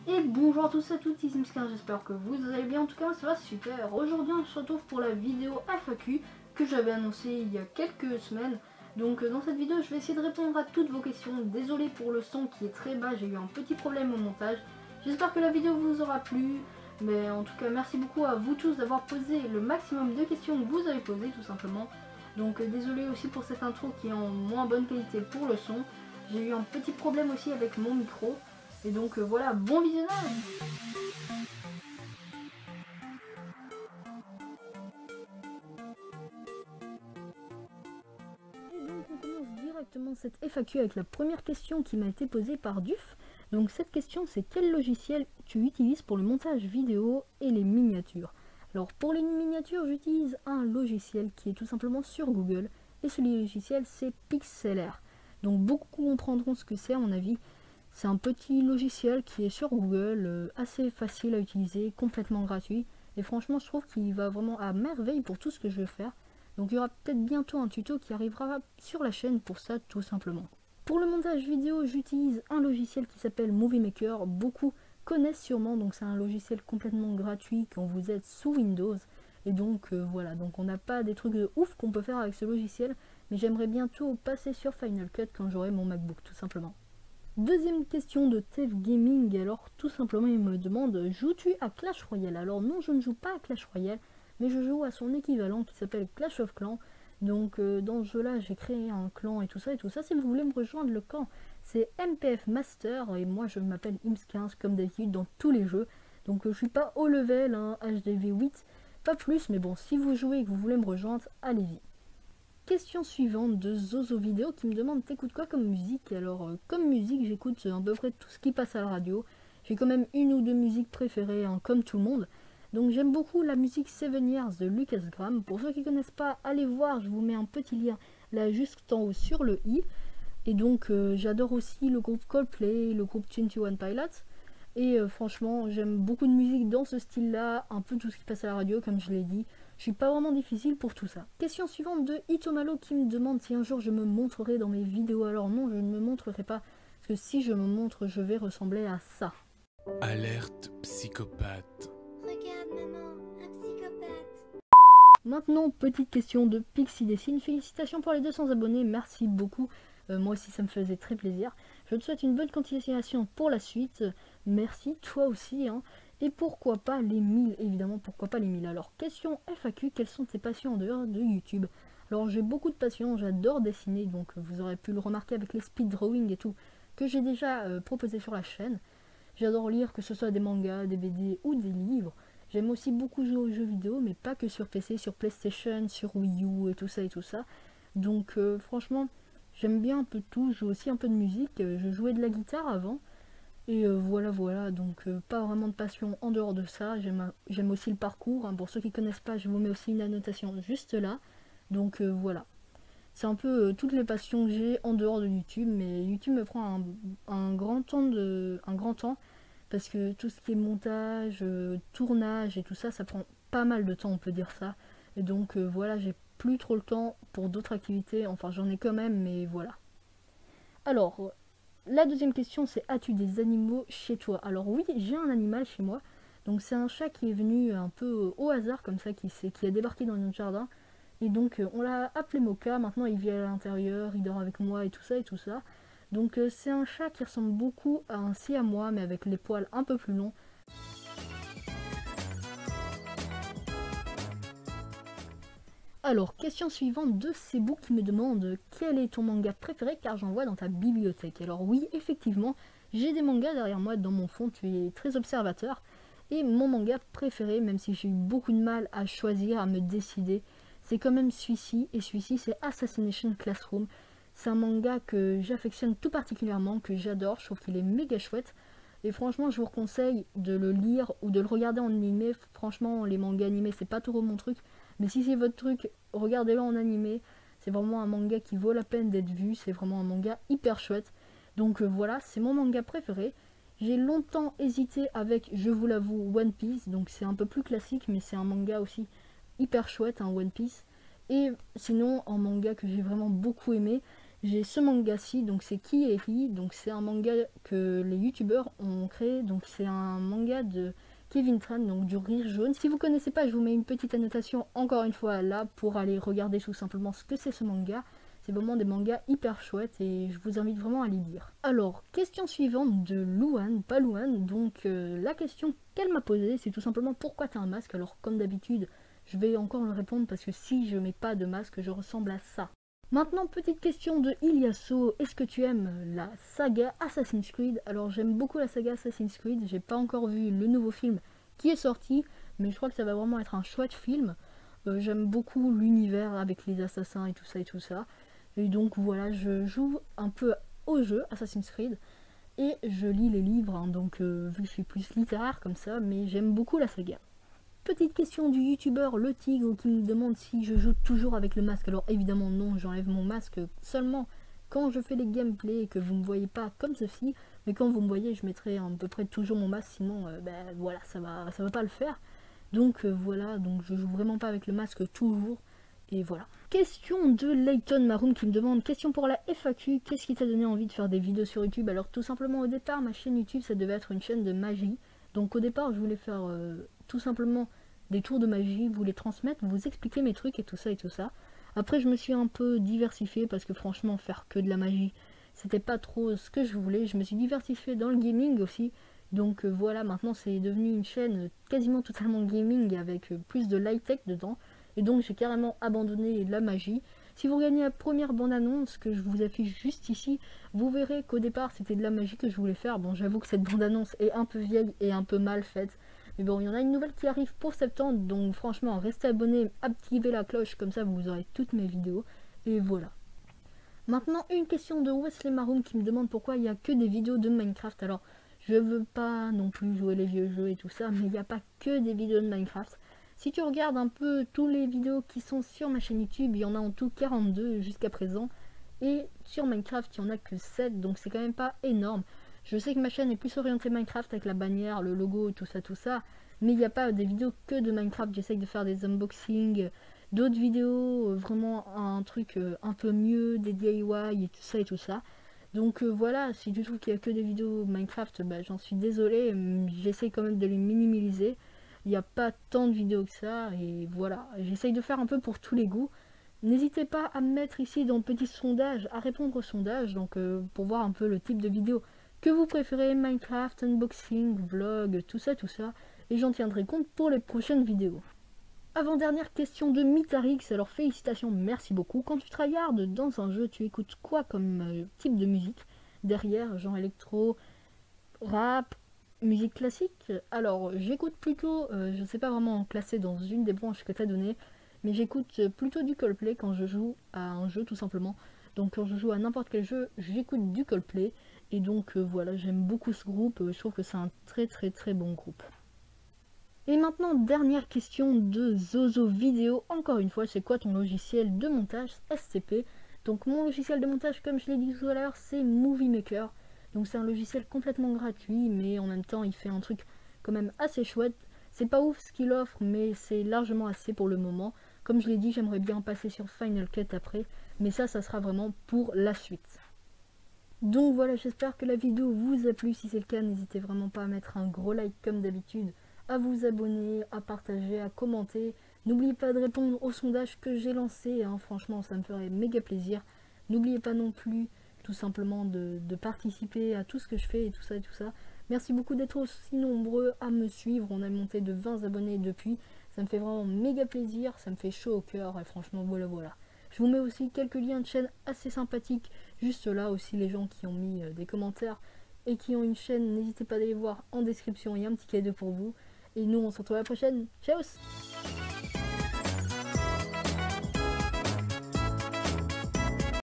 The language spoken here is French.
Et bonjour à tous et à toutes, ici Mscar, j'espère que vous allez bien, en tout cas ça va super. Aujourd'hui on se retrouve pour la vidéo FAQ que j'avais annoncée il y a quelques semaines. Donc dans cette vidéo je vais essayer de répondre à toutes vos questions. Désolé pour le son qui est très bas, j'ai eu un petit problème au montage. J'espère que la vidéo vous aura plu. Mais en tout cas merci beaucoup à vous tous d'avoir posé le maximum de questions que vous avez posées tout simplement. Donc désolé aussi pour cette intro qui est en moins bonne qualité pour le son. J'ai eu un petit problème aussi avec mon micro. Et donc voilà, bon visionnage. Et donc on commence directement cette FAQ avec la première question qui m'a été posée par Duf. Donc cette question c'est quel logiciel tu utilises pour le montage vidéo et les miniatures? Alors pour les miniatures j'utilise un logiciel qui est tout simplement sur Google et ce logiciel c'est Pixlr. Donc beaucoup comprendront ce que c'est à mon avis. C'est un petit logiciel qui est sur Google, assez facile à utiliser, complètement gratuit. Et franchement, je trouve qu'il va vraiment à merveille pour tout ce que je veux faire. Donc il y aura peut-être bientôt un tuto qui arrivera sur la chaîne pour ça, tout simplement. Pour le montage vidéo, j'utilise un logiciel qui s'appelle Movie Maker. Beaucoup connaissent sûrement, donc c'est un logiciel complètement gratuit quand vous êtes sous Windows. Et donc voilà, donc on n'a pas des trucs de ouf qu'on peut faire avec ce logiciel. Mais j'aimerais bientôt passer sur Final Cut quand j'aurai mon MacBook, tout simplement. Deuxième question de Tev Gaming, alors tout simplement il me demande joues-tu à Clash Royale? Alors non, je ne joue pas à Clash Royale, mais je joue à son équivalent qui s'appelle Clash of Clans. Donc dans ce jeu là j'ai créé un clan et tout ça, si vous voulez me rejoindre le clan c'est MPF Master et moi je m'appelle Ims15 comme d'habitude dans tous les jeux. Donc je suis pas haut level, hein, HDV 8, pas plus, mais bon si vous jouez et que vous voulez me rejoindre, allez-y. Question suivante de Zozo Vidéo qui me demande t'écoutes quoi comme musique? Alors comme musique j'écoute à peu près tout ce qui passe à la radio. J'ai quand même une ou deux musiques préférées, hein, comme tout le monde. Donc j'aime beaucoup la musique 7 Years de Lucas Graham. Pour ceux qui ne connaissent pas, allez voir, je vous mets un petit lien là juste en haut sur le i. Et donc j'adore aussi le groupe Coldplay, le groupe 21 Pilots. Et franchement j'aime beaucoup de musique dans ce style là, un peu tout ce qui passe à la radio comme je l'ai dit. Je suis pas vraiment difficile pour tout ça. Question suivante de Itomalo qui me demande si un jour je me montrerai dans mes vidéos. Alors non, je ne me montrerai pas. Parce que si je me montre, je vais ressembler à ça. Alerte psychopathe. Regarde maman, un psychopathe. Maintenant, petite question de Pixie Dessine. Félicitations pour les 200 abonnés, merci beaucoup. Moi aussi ça me faisait très plaisir. Je te souhaite une bonne continuation pour la suite. Merci, toi aussi, hein. Et pourquoi pas les 1000, évidemment, pourquoi pas les 1000. Alors, question FAQ, quelles sont tes passions en dehors de YouTube? Alors, j'ai beaucoup de passions, j'adore dessiner, donc vous aurez pu le remarquer avec les speed drawing et tout, que j'ai déjà proposé sur la chaîne. J'adore lire, que ce soit des mangas, des BD ou des livres. J'aime aussi beaucoup jouer aux jeux vidéo, mais pas que sur PC, sur PlayStation, sur Wii U et tout ça et tout ça. Donc, franchement, j'aime bien un peu de tout, je joue aussi un peu de musique, je jouais de la guitare avant. Et voilà, donc pas vraiment de passion en dehors de ça. J'aime aussi le parcours, hein. Pour ceux qui connaissent pas, je vous mets aussi une annotation juste là. Donc voilà. C'est un peu toutes les passions que j'ai en dehors de YouTube, mais YouTube me prend un grand temps parce que tout ce qui est montage, tournage et tout ça, ça prend pas mal de temps, on peut dire ça. Et donc voilà, j'ai plus trop le temps pour d'autres activités, enfin j'en ai quand même, mais voilà. Alors, la deuxième question c'est as-tu des animaux chez toi? Alors oui, j'ai un animal chez moi. Donc c'est un chat qui est venu un peu au hasard comme ça, qui a débarqué dans notre jardin. Et donc on l'a appelé Mocha, maintenant il vit à l'intérieur, il dort avec moi et tout ça et tout ça. Donc c'est un chat qui ressemble beaucoup à un siamois mais avec les poils un peu plus longs. Alors, question suivante de Sebou qui me demande quel est ton manga préféré car j'en vois dans ta bibliothèque. Alors oui, effectivement, j'ai des mangas derrière moi dans mon fond, tu es très observateur. Et mon manga préféré, même si j'ai eu beaucoup de mal à choisir, à me décider, c'est quand même celui-ci. Et celui-ci, c'est Assassination Classroom. C'est un manga que j'affectionne tout particulièrement, que j'adore, je trouve qu'il est méga chouette. Et franchement, je vous conseille de le lire ou de le regarder en animé. Franchement, les mangas animés, c'est pas trop mon truc. Mais si c'est votre truc, regardez-le en animé. C'est vraiment un manga qui vaut la peine d'être vu. C'est vraiment un manga hyper chouette. Donc voilà, c'est mon manga préféré. J'ai longtemps hésité avec, je vous l'avoue, One Piece. Donc c'est un peu plus classique, mais c'est un manga aussi hyper chouette, hein, One Piece. Et sinon, en manga que j'ai vraiment beaucoup aimé, j'ai ce manga-ci, donc c'est Kieri, donc c'est un manga que les youtubeurs ont créé, donc c'est un manga de Kevin Tran, donc du rire jaune. Si vous connaissez pas, je vous mets une petite annotation encore une fois là pour aller regarder tout simplement ce que c'est ce manga. C'est vraiment des mangas hyper chouettes et je vous invite vraiment à les lire. Alors, question suivante de Louane, pas Louane, donc la question qu'elle m'a posée, c'est tout simplement pourquoi tu as un masque. Alors comme d'habitude, je vais encore le répondre parce que si je mets pas de masque, je ressemble à ça. Maintenant, petite question de Iliasso, est-ce que tu aimes la saga Assassin's Creed? Alors j'aime beaucoup la saga Assassin's Creed, j'ai pas encore vu le nouveau film qui est sorti, mais je crois que ça va vraiment être un chouette film. J'aime beaucoup l'univers avec les assassins et tout ça et tout ça. Et donc voilà, je joue un peu au jeu Assassin's Creed et je lis les livres, hein, donc vu que je suis plus littéraire comme ça, mais j'aime beaucoup la saga. Petite question du youtubeur Le Tigre qui me demande si je joue toujours avec le masque. Alors évidemment non, j'enlève mon masque seulement quand je fais les gameplays et que vous ne me voyez pas comme ceci, mais quand vous me voyez je mettrai à peu près toujours mon masque, sinon voilà, ça va pas le faire. Donc voilà, donc je joue vraiment pas avec le masque toujours. Et voilà. Question de Layton Maroon qui me demande, question pour la FAQ, qu'est-ce qui t'a donné envie de faire des vidéos sur YouTube? Alors tout simplement au départ, ma chaîne YouTube ça devait être une chaîne de magie. Donc au départ je voulais faire tout simplement des tours de magie, vous les transmettre, vous expliquer mes trucs et tout ça et tout ça. Après je me suis un peu diversifié parce que franchement faire que de la magie, c'était pas trop ce que je voulais. Je me suis diversifié dans le gaming aussi. Donc voilà, maintenant c'est devenu une chaîne quasiment totalement gaming avec plus de light-tech dedans. Et donc j'ai carrément abandonné la magie. Si vous regardez la première bande-annonce que je vous affiche juste ici, vous verrez qu'au départ c'était de la magie que je voulais faire. Bon, j'avoue que cette bande-annonce est un peu vieille et un peu mal faite. Mais bon, il y en a une nouvelle qui arrive pour septembre, donc franchement, restez abonnés, activez la cloche, comme ça vous aurez toutes mes vidéos. Et voilà. Maintenant, une question de Wesley Maroon qui me demande pourquoi il n'y a que des vidéos de Minecraft. Alors, je veux pas non plus jouer les vieux jeux et tout ça, mais il n'y a pas que des vidéos de Minecraft. Si tu regardes un peu tous les vidéos qui sont sur ma chaîne YouTube, il y en a en tout 42 jusqu'à présent. Et sur Minecraft, il n'y en a que 7, donc c'est quand même pas énorme. Je sais que ma chaîne est plus orientée Minecraft avec la bannière, le logo, tout ça. Mais il n'y a pas des vidéos que de Minecraft. J'essaye de faire des unboxings, d'autres vidéos, vraiment un truc un peu mieux, des DIY et tout ça. Donc voilà, si tu trouves qu'il n'y a que des vidéos Minecraft, j'en suis désolée. J'essaye quand même de les minimiser. Il n'y a pas tant de vidéos que ça, et voilà, j'essaye de faire un peu pour tous les goûts. N'hésitez pas à me mettre ici dans le petit sondage, à répondre au sondage, donc pour voir un peu le type de vidéo que vous préférez, Minecraft, unboxing, vlog, tout ça, et j'en tiendrai compte pour les prochaines vidéos. Avant-dernière question de Mitarix, alors félicitations, merci beaucoup. Quand tu tryhardes dans un jeu, tu écoutes quoi comme type de musique derrière, genre électro, rap, musique classique? Alors j'écoute plutôt, je ne sais pas vraiment classer dans une des branches que tu as donné, mais j'écoute plutôt du Coldplay quand je joue à un jeu tout simplement. Donc quand je joue à n'importe quel jeu, j'écoute du Coldplay. Et donc voilà, j'aime beaucoup ce groupe, je trouve que c'est un très bon groupe. Et maintenant, dernière question de Zozo Vidéo. Encore une fois, c'est quoi ton logiciel de montage SCP? Donc mon logiciel de montage, comme je l'ai dit tout à l'heure, c'est Movie Maker. Donc c'est un logiciel complètement gratuit, mais en même temps il fait un truc quand même assez chouette. C'est pas ouf ce qu'il offre, mais c'est largement assez pour le moment. Comme je l'ai dit, j'aimerais bien passer sur Final Cut après, mais ça sera vraiment pour la suite. Donc voilà, j'espère que la vidéo vous a plu. Si c'est le cas, n'hésitez vraiment pas à mettre un gros like comme d'habitude, à vous abonner, à partager, à commenter. N'oubliez pas de répondre au sondage que j'ai lancé, hein. Franchement ça me ferait méga plaisir. N'oubliez pas non plus tout simplement de participer à tout ce que je fais et tout ça. Merci beaucoup d'être aussi nombreux à me suivre. On a monté de 20 abonnés depuis. Ça me fait vraiment méga plaisir, ça me fait chaud au cœur et franchement voilà. Je vous mets aussi quelques liens de chaîne assez sympathiques juste là, aussi les gens qui ont mis des commentaires et qui ont une chaîne, n'hésitez pas à aller voir en description, il y a un petit cadeau pour vous. Et nous on se retrouve à la prochaine, ciao!